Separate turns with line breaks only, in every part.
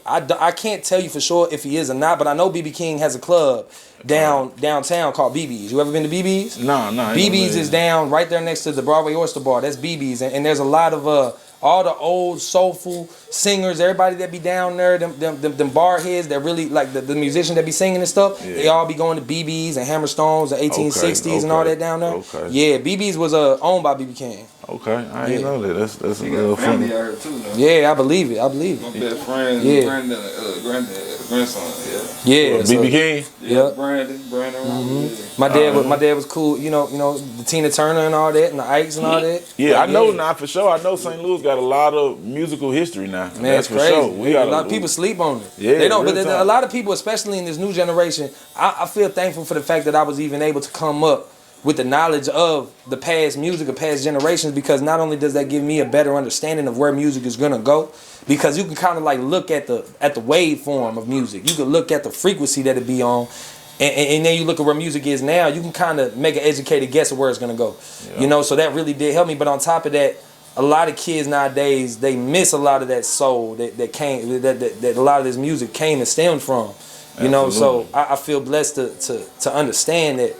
I can't tell you for sure if he is or not, but I know BB King has a club downtown called BB's. You ever been to BB's?
No.
BB's is down right there next to the Broadway Oyster Bar. That's BB's, and there's a lot of all the old soulful singers, everybody that be down there, them bar heads that really like the musicians that be singing and stuff. Yeah. They all be going to BB's and Hammerstones, the 1860s and all that down there. Okay. Yeah, BB's was owned by BB King.
Okay, I didn't know that. That's a little funny.
Yeah, I believe it.
My best friend, grandson.
Yeah.
BB King.
Yeah, Brandon.
My dad was cool. You know the Tina Turner and all that, and the Ikes and all that.
Yeah, I know now for sure. I know St. Louis got a lot of musical history now.
Man, that's for
crazy.
sure. We got a lot of people sleep on it.
Yeah,
they don't. But a lot of people, especially in this new generation, I feel thankful for the fact that I was even able to come up with the knowledge of the past music of past generations, because not only does that give me a better understanding of where music is gonna go, because you can kind of like look at the waveform of music. You can look at the frequency that it be on, and then you look at where music is now. You can kind of make an educated guess of where it's gonna go. Yeah. So that really did help me. But on top of that, a lot of kids nowadays, they miss a lot of that soul that a lot of this music came and stemmed from. So I feel blessed to understand that.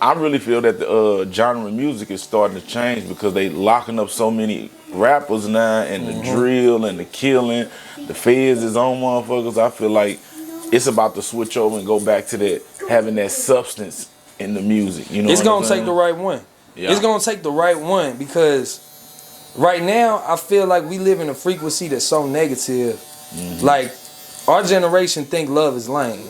I really feel that the genre of music is starting to change because they locking up so many rappers now, and the drill and the killing, the feds is on motherfuckers. I feel like it's about to switch over and go back to that, having that substance in the music.
It's gonna take the right one. Yeah. It's gonna take the right one, because right now I feel like we live in a frequency that's so negative. Like, our generation think love is lame.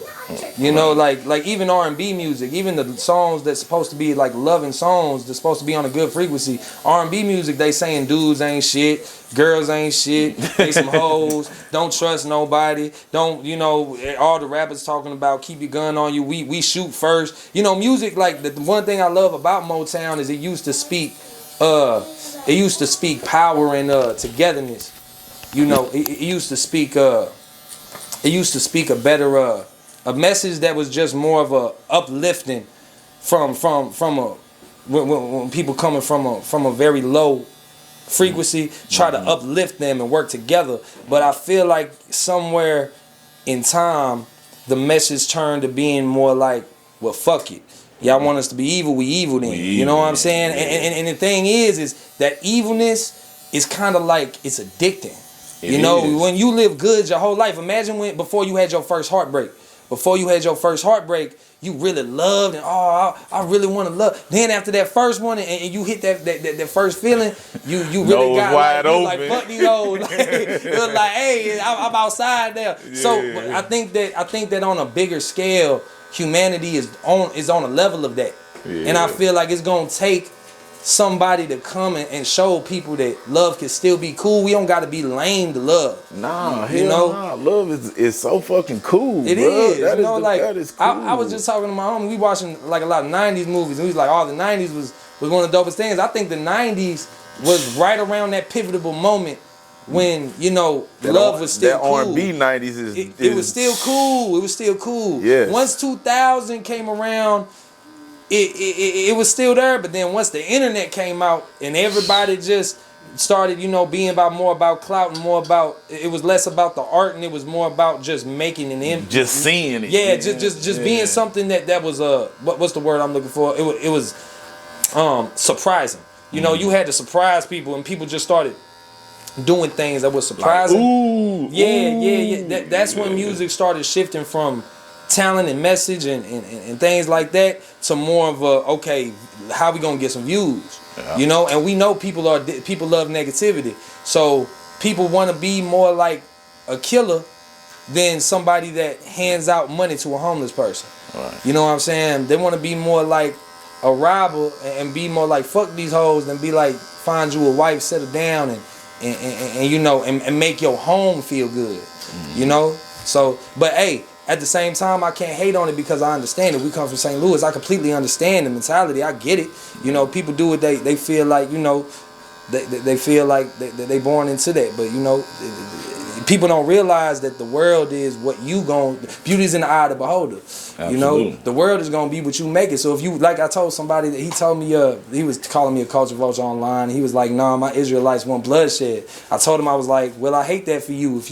Like even R&B music, even the songs that's supposed to be like loving songs, that's supposed to be on a good frequency. R&B music, they saying dudes ain't shit, girls ain't shit, they some hoes, don't trust nobody, don't, all the rappers talking about keep your gun on you, we shoot first. Music, like the one thing I love about Motown is it used to speak power and togetherness. It used to speak a better a message that was just more of a uplifting from when people coming from a very low frequency, try to uplift them and work together. But I feel like somewhere in time the message turned to being more like, well, fuck it. Y'all want us to be evil, we evil then. You know what I'm saying? And the thing is that evilness is kind of like, it's addicting. When you live good your whole life, imagine before you had your first heartbreak. Before you had your first heartbreak, you really loved and I really want to love. Then after that first one and you hit that first feeling, you really got
wide open.
Like fuck these hoes. It was like, hey, I'm outside there. Yeah. So I think that on a bigger scale, humanity is on a level of that. Yeah. And I feel like it's gonna take somebody to come and show people that love can still be cool. We don't gotta be lame to love.
Nah, love is so fucking cool.
It is. That is cool.
I
was just talking to my homie. We watching like a lot of 90s movies, and we was like, the 90s was one of the dopest things. I think the 90s was right around that pivotal moment when love was still cool.
That R&B 90s
it was still cool. It was still cool.
Yes.
Once 2000 came around, it was still there, but then once the internet came out and everybody just started, being more about clout and more about, it was less about the art and it was more about just making an image.
Just seeing it.
Yeah, just being something that was what's the word I'm looking for? It was surprising. You had to surprise people, and people just started doing things that was surprising.
Like,
That's when music started shifting from talent and message and things like that to more of okay, how we gonna get some views? Yeah. And we know people love negativity, so people want to be more like a killer than somebody that hands out money to a homeless person.
Right.
You know what I'm saying? They want to be more like a robber and be more like fuck these hoes than be like find you a wife, settle down and make your home feel good. So but hey, at the same time, I can't hate on it because I understand it. We come from St. Louis. I completely understand the mentality. I get it. People do it. They feel like, they feel like they born into that. But, people don't realize that the world is what you gon' beauty's in the eye of the beholder.
Absolutely.
You know, the world is gonna be what you make it. So if you, like I told somebody that he told me he was calling me a culture vulture online. He was like, nah, my Israelites want bloodshed. I told him, I was like, well, I hate that for you. If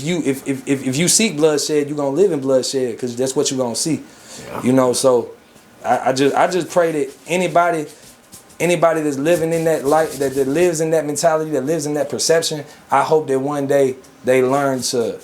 you seek bloodshed, you're gonna live in bloodshed because that's what you're gonna see. Yeah. You know, so I just pray that anybody that's living in that life, that lives in that mentality, that lives in that perception, I hope that one day they learn to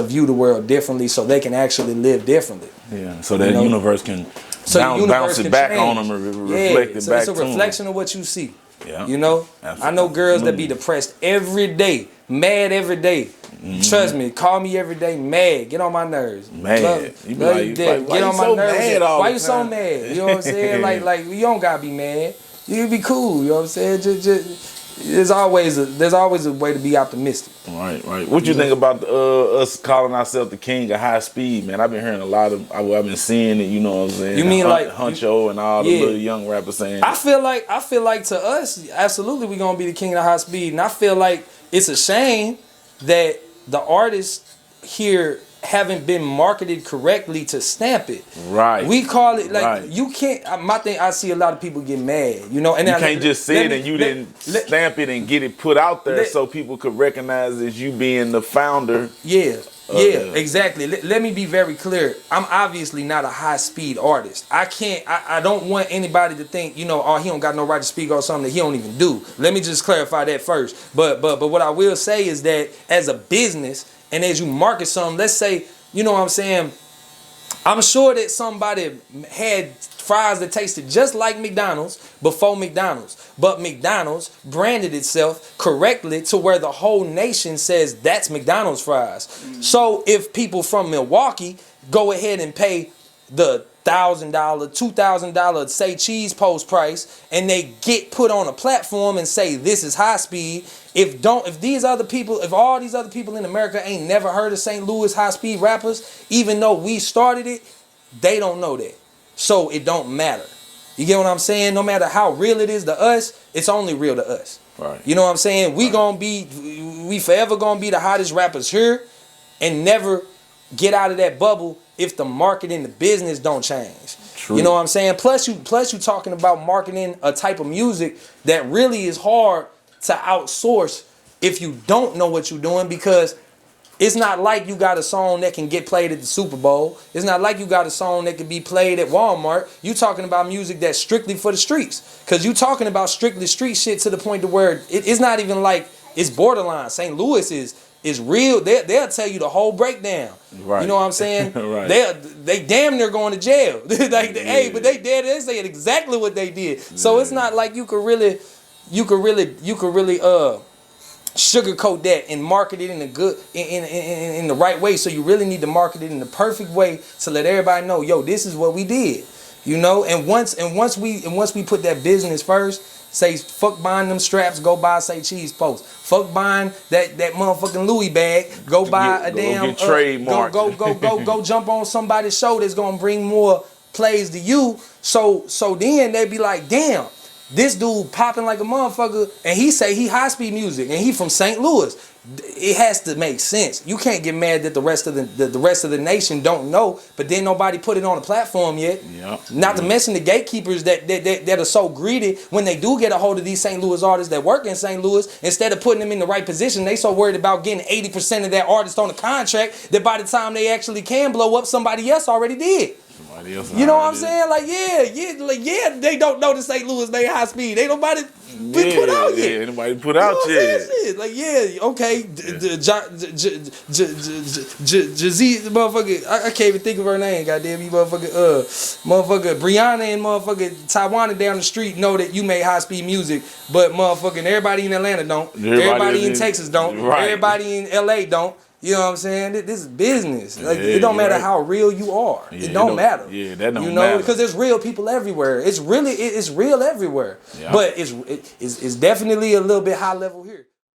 view the world differently so they can actually live differently.
Yeah, so that universe can bounce it back on them and reflect it back to them. It's a reflection
of what you see.
Yeah.
You know? Absolutely. I know girls that be depressed every day, mad every day. Mm-hmm. Trust me, call me every day, mad, get on my nerves.
Mad.
Get on my nerves. Why you so mad? You know what I'm saying? like you don't gotta be mad. You can be cool, you know what I'm saying? Just there's always a way to be optimistic.
Right. What you think about us calling ourselves the king of high speed, man? I've been hearing a lot of, I've been seeing it, you know what I'm saying?
You mean like
Huncho and all the little young rappers saying
I feel like to us, absolutely we're gonna be the king of high speed. And I feel like it's a shame that the artists here haven't been marketed correctly to stamp it.
Right.
We call it like you can't. My thing, I see a lot of people get mad, you know, and
you can't just say it and you didn't stamp it and get it put out there so people could recognize as you being the founder.
Yeah, exactly. Let me be very clear. I'm obviously not a high speed artist. I don't want anybody to think, you know, oh, he don't got no right to speak on something that he don't even do. Let me just clarify that first. But what I will say is that as a business and as you market something, let's say, you know what I'm saying, I'm sure that somebody had fries that tasted just like McDonald's before McDonald's, but McDonald's branded itself correctly to where the whole nation says that's McDonald's fries. So if people from Milwaukee go ahead and pay the $1,000, $2,000 say cheese post price, and they get put on a platform and say this is high speed. If all these other people in America ain't never heard of St. Louis high speed rappers, even though we started it, they don't know that. So it don't matter. You get what I'm saying? No matter how real it is to us, it's only real to us.
Right.
You know what I'm saying? We forever gonna be the hottest rappers here and never get out of that bubble if the market and the business don't change. True. You know what I'm saying? Plus you talking about marketing a type of music that really is hard to outsource if you don't know what you're doing, because it's not like you got a song that can get played at the Super Bowl. It's not like you got a song that can be played at Walmart. You talking about music that's strictly for the streets. Because you talking about strictly street shit to the point to where it's not even like it's borderline. St. Louis is real. They'll tell you the whole breakdown. Right. You know what I'm saying? Right. They damn near going to jail. Hey, but they say exactly what they did. So it's not like you could really sugarcoat that and market it in in the right way. So you really need to market it in the perfect way to let everybody know, yo, this is what we did. You know, and once we put that business first, say fuck buying them straps, go buy say cheese post. Fuck buying that motherfucking Louis bag, go buy a damn
trademark.
Go jump on somebody's show that's gonna bring more plays to you. So then they be like, damn, this dude popping like a motherfucker, and he say he high speed music, and he from St. Louis. It has to make sense. You can't get mad that the rest of the nation don't know, but then nobody put it on the platform yet. Yep. Not to mention the gatekeepers that are so greedy when they do get a hold of these St. Louis artists that work in St. Louis. Instead of putting them in the right position, they so worried about getting 80% of that artist on the contract that by the time they actually can blow up, somebody else already did. You know what I'm saying? Like, yeah, they don't know the St. Louis made high speed. Ain't nobody been put out yet.
Yeah, nobody put out yet.
Like, yeah, okay. Motherfucker, I can't even think of her name. Goddamn you, motherfucker, Brianna and motherfucker Taiwan down the street know that you made high speed music, but motherfucking everybody in Atlanta don't. Everybody in Texas don't. Right. Everybody in LA don't. You know what I'm saying? This is business. Like, it don't matter how real you are. It don't matter.
Yeah, that don't matter.
You know, because there's real people everywhere. It's real everywhere. Yeah. But it's definitely a little bit high level here.